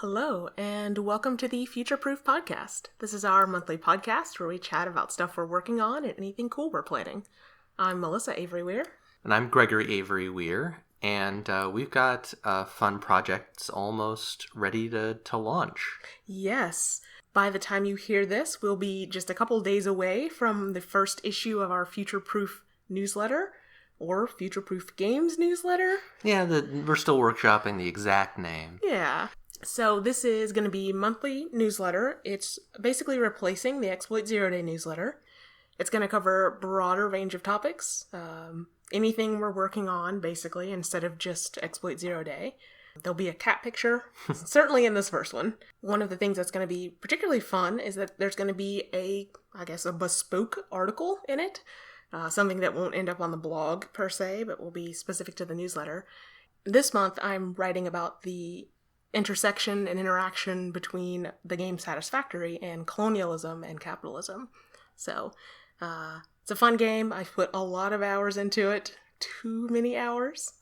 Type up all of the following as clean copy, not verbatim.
Hello, and welcome to the Future Proof Podcast. This is our monthly podcast where we chat about stuff we're working on and anything cool we're planning. I'm Melissa Avery Weir. And I'm Gregory Avery Weir, and we've got fun projects almost ready to launch. Yes. By the time you hear this, we'll be just a couple days away from the first issue of our Future Proof newsletter, or Future Proof Games newsletter. Yeah, we're still workshopping the exact name. Yeah. So this is going to be a monthly newsletter. It's basically replacing the Exploit Zero Day newsletter. It's going to cover a broader range of topics, anything we're working on, basically, instead of just Exploit Zero Day. There'll be a cat picture, certainly in this first one. One of the things that's going to be particularly fun is that there's going to be a bespoke article in it, something that won't end up on the blog, per se, but will be specific to the newsletter. This month, I'm writing about the intersection and interaction between the game Satisfactory and colonialism and capitalism. So, it's a fun game. I've put a lot of hours into it. Too many hours.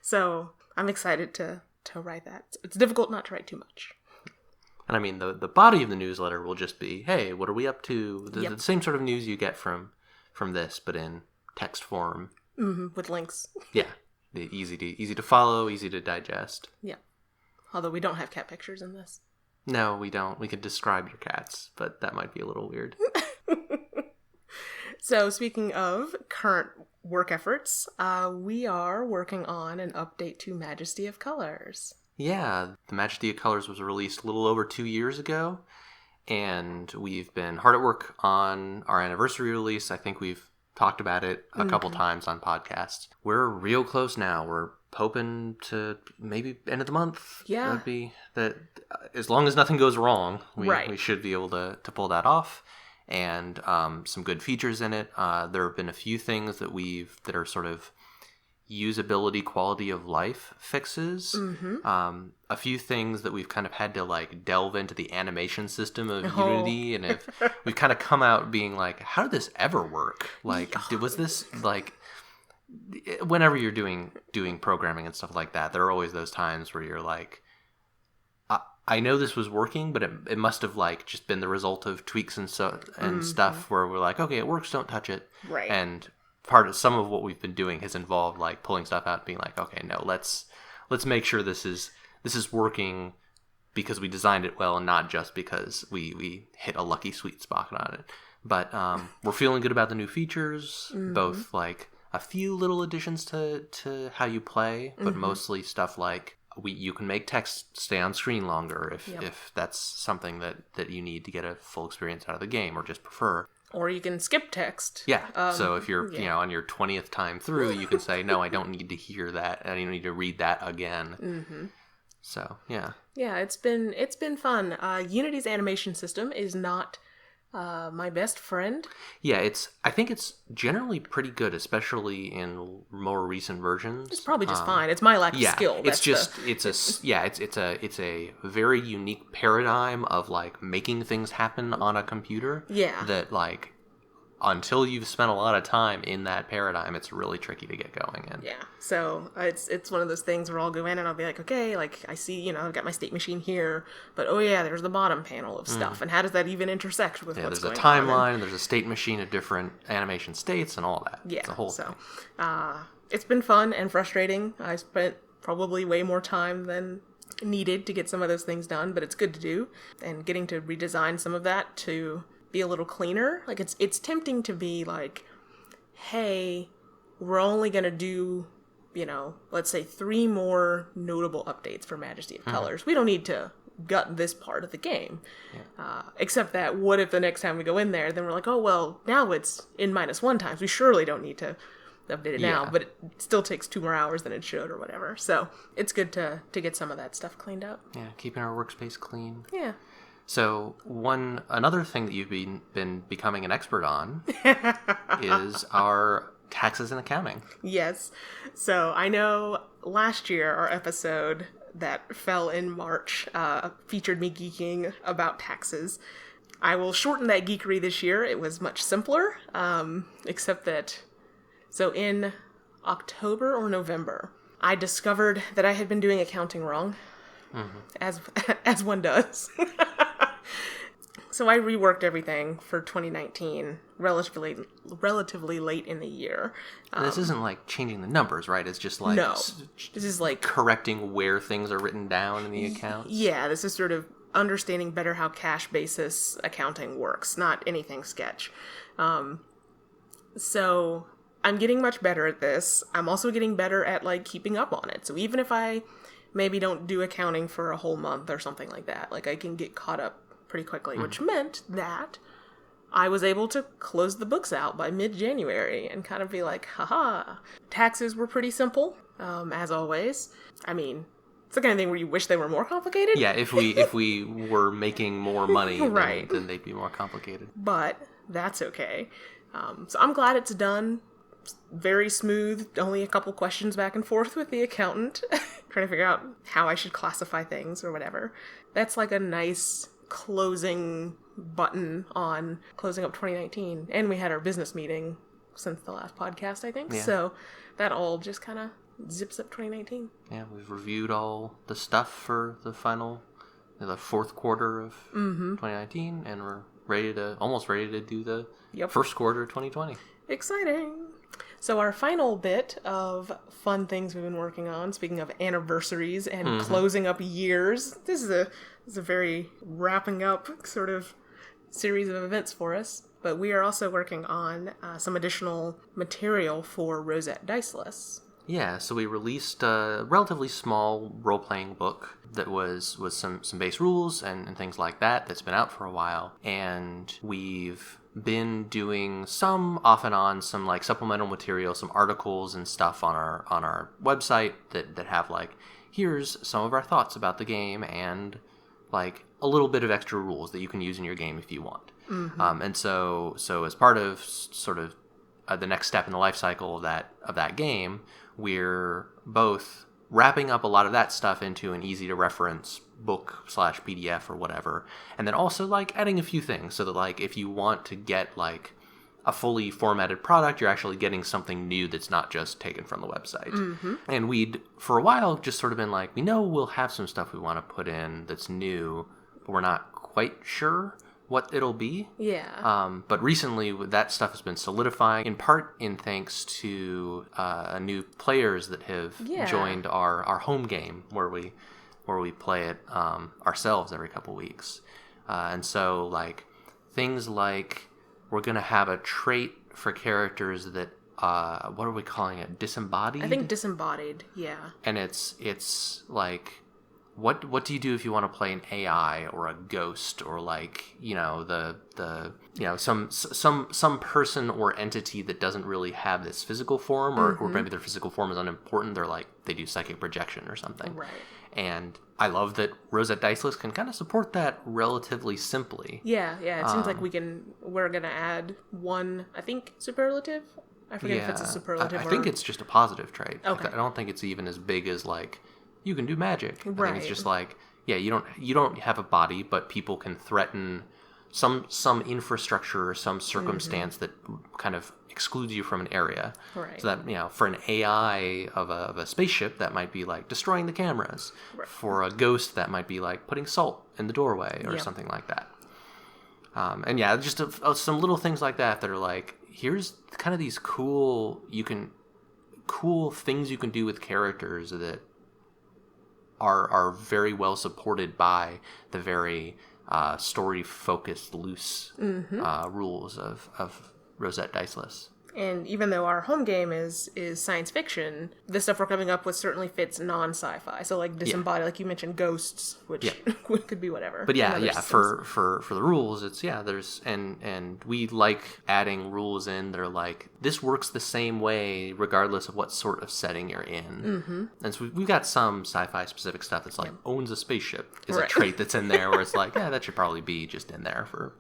So, I'm excited to write that. It's difficult not to write too much. And I mean, the body of the newsletter will just be, hey, what are we up to? The same sort of news you get from this, but in text form. Mm-hmm, with links. Yeah. Easy to follow, easy to digest. Yeah. Although we don't have cat pictures in this. No, we don't. We could describe your cats, but that might be a little weird. So, speaking of current work efforts, we are working on an update to Majesty of Colors. Yeah, the Majesty of Colors was released a little over 2 years ago, and we've been hard at work on our anniversary release. I think we've talked about it a couple times on podcasts. We're real close now. We're hoping to maybe end of the month. Yeah. That'd be that. As long as nothing goes wrong, we should be able to pull that off. And some good features in it. There have been a few things that are sort of usability, quality of life fixes. Mm-hmm. A few things that we've kind of had to delve into the animation system of Unity, and we've kind of come out being like, how did this ever work? Was this whenever you're doing programming and stuff like that, there are always those times where you're like, I know this was working, but it must have just been the result of tweaks and stuff where we're like, okay, it works, don't touch it. Right. And some of what we've been doing has involved pulling stuff out and being like, okay, no, let's make sure this is working because we designed it well and not just because we hit a lucky sweet spot on it. But we're feeling good about the new features, both a few little additions to how you play, but mostly stuff like you can make text stay on screen longer if that's something that you need to get a full experience out of the game or just prefer. Or you can skip text. Yeah. So if you're on your 20th time through, you can say, no, I don't need to hear that. I don't need to read that again. Mm-hmm. So, yeah. Yeah, it's been fun. Unity's animation system is not my best friend. Yeah, I think it's generally pretty good, especially in more recent versions. It's probably just fine. It's my lack of skill. It's a very unique paradigm of making things happen on a computer. Yeah. That until you've spent a lot of time in that paradigm, it's really tricky to get going in. Yeah. So it's one of those things where I'll go in and I'll be like, okay, I see, I've got my state machine here, but oh yeah, there's the bottom panel of stuff, and how does that even intersect with what's going on? There's a timeline, there's a state machine of different animation states and all that. Yeah. It's a whole thing. It's been fun and frustrating. I spent probably way more time than needed to get some of those things done, but it's good to do, and getting to redesign some of that to be a little cleaner. It's tempting to be hey, we're only going to do, let's say 3 more notable updates for Majesty of Colors. We don't need to gut this part of the game. Yeah. Except that what if the next time we go in there, then we're like, oh, well, now it's in -1 times. We surely don't need to update it now, but it still takes 2 more hours than it should or whatever. So it's good to get some of that stuff cleaned up. Yeah, keeping our workspace clean. Yeah. So another thing that you've been becoming an expert on is our taxes and accounting. Yes. So I know last year our episode that fell in March featured me geeking about taxes. I will shorten that geekery this year. It was much simpler, except that so in October or November, I discovered that I had been doing accounting wrong. as one does. So I reworked everything for 2019 relatively late in the year. And this isn't like changing the numbers, right? It's just like No, this is like correcting where things are written down in the accounts. Yeah, this is sort of understanding better how cash basis accounting works, not anything sketch. So I'm getting much better at this. I'm also getting better at like keeping up on it. So even if I maybe don't do accounting for a whole month or something like that, like I can get caught up pretty quickly, which meant that I was able to close the books out by mid-January and kind of be like, haha. Taxes were pretty simple, as always. I mean, it's the kind of thing where you wish they were more complicated. Yeah, if we were making more money, right, then they'd be more complicated. But that's okay. So I'm glad it's done. Very smooth, only a couple questions back and forth with the accountant, trying to figure out how I should classify things or whatever. That's like a nice closing button on closing up 2019. And we had our business meeting since the last podcast, I think. Yeah. So that all just kind of zips up 2019. Yeah, we've reviewed all the stuff for the fourth quarter of 2019, and we're almost ready to do the first quarter of 2020. Exciting. So our final bit of fun things we've been working on, speaking of anniversaries and closing up years, this is a very wrapping up sort of series of events for us. But we are also working on some additional material for Rosette Diceless. Yeah, so we released a relatively small role-playing book that was some base rules and things like that that's been out for a while. And we've been doing some off and on, some like supplemental material, some articles and stuff on our website that have like, here's some of our thoughts about the game and like a little bit of extra rules that you can use in your game if you want. And so as part of sort of the next step in the life cycle of that game, we're both wrapping up a lot of that stuff into an easy to reference book / PDF or whatever, and then also like adding a few things so that like if you want to get like a fully formatted product, you're actually getting something new that's not just taken from the website. And we'd for a while just sort of been like, we know we'll have some stuff we want to put in that's new, but we're not quite sure what it'll be. Yeah. But recently that stuff has been solidifying, in part in thanks to new players that have joined our home game where we play it ourselves every couple weeks. And so like things like we're going to have a trait for characters that what are we calling it? Disembodied? I think disembodied, yeah. And it's like what do you do if you want to play an AI or a ghost or like, you know, some person or entity that doesn't really have this physical form or maybe their physical form is unimportant. They're like, they do psychic projection or something. Right. And I love that Rosette Diceless can kind of support that relatively simply. Yeah. It seems like we're going to add one, I think, superlative. I forget if it's a superlative I think it's just a positive trait. Okay. I don't think it's even as big as like, you can do magic. Right. I think it's just like, yeah, you don't have a body, but people can threaten some infrastructure or some circumstance that kind of excludes you from an area. Right. So that, you know, for an AI of a spaceship, that might be like destroying the cameras. Right. For a ghost, that might be like putting salt in the doorway or something like that. And yeah, just some little things like that are like, here's kind of these cool things you can do with characters that are very well supported by the very story-focused, loose rules of Rosette Diceless. And even though our home game is science fiction, the stuff we're coming up with certainly fits non-sci-fi. So like Disembodied, like you mentioned, ghosts, which could be whatever. But for the rules, it's there's and we like adding rules in that are like, this works the same way regardless of what sort of setting you're in. And so we've got some sci-fi specific stuff that's like owns a spaceship is a trait that's in there where it's like, yeah, that should probably be just in there for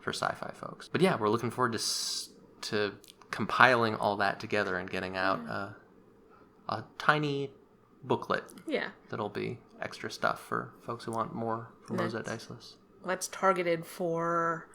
sci-fi folks. But yeah, we're looking forward to compiling all that together and getting out a tiny booklet. Yeah. That'll be extra stuff for folks who want more from Rosette Diceless. That's targeted for,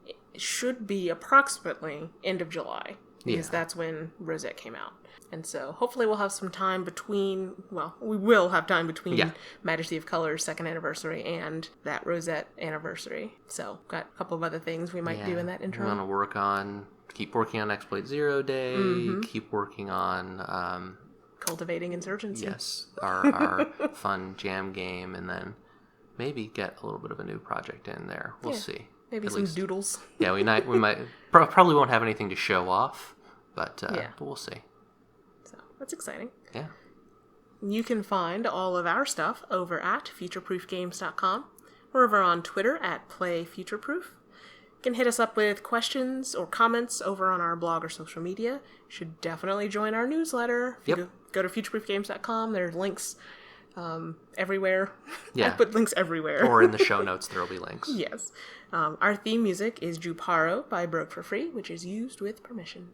it should be approximately end of July. because that's when Rosette came out. And so hopefully we'll have some time between, we will have time between Majesty of Colors' 2nd anniversary and that Rosette anniversary. So got a couple of other things we might do in that interim. We want to keep working on Exploit Zero Day, keep working on... Cultivating Insurgency. Yes, our fun jam game, and then maybe get a little bit of a new project in there. We'll see. Maybe some doodles. Yeah, we might probably won't have anything to show off, but we'll see. So that's exciting. Yeah. You can find all of our stuff over at futureproofgames.com. We're over on Twitter at playfutureproof. You can hit us up with questions or comments over on our blog or social media. You should definitely join our newsletter. If you go to futureproofgames.com, there's links everywhere. Yeah. I put links everywhere. Or in the show notes, there will be links. Yes. Our theme music is Juparo by Broke for Free, which is used with permission.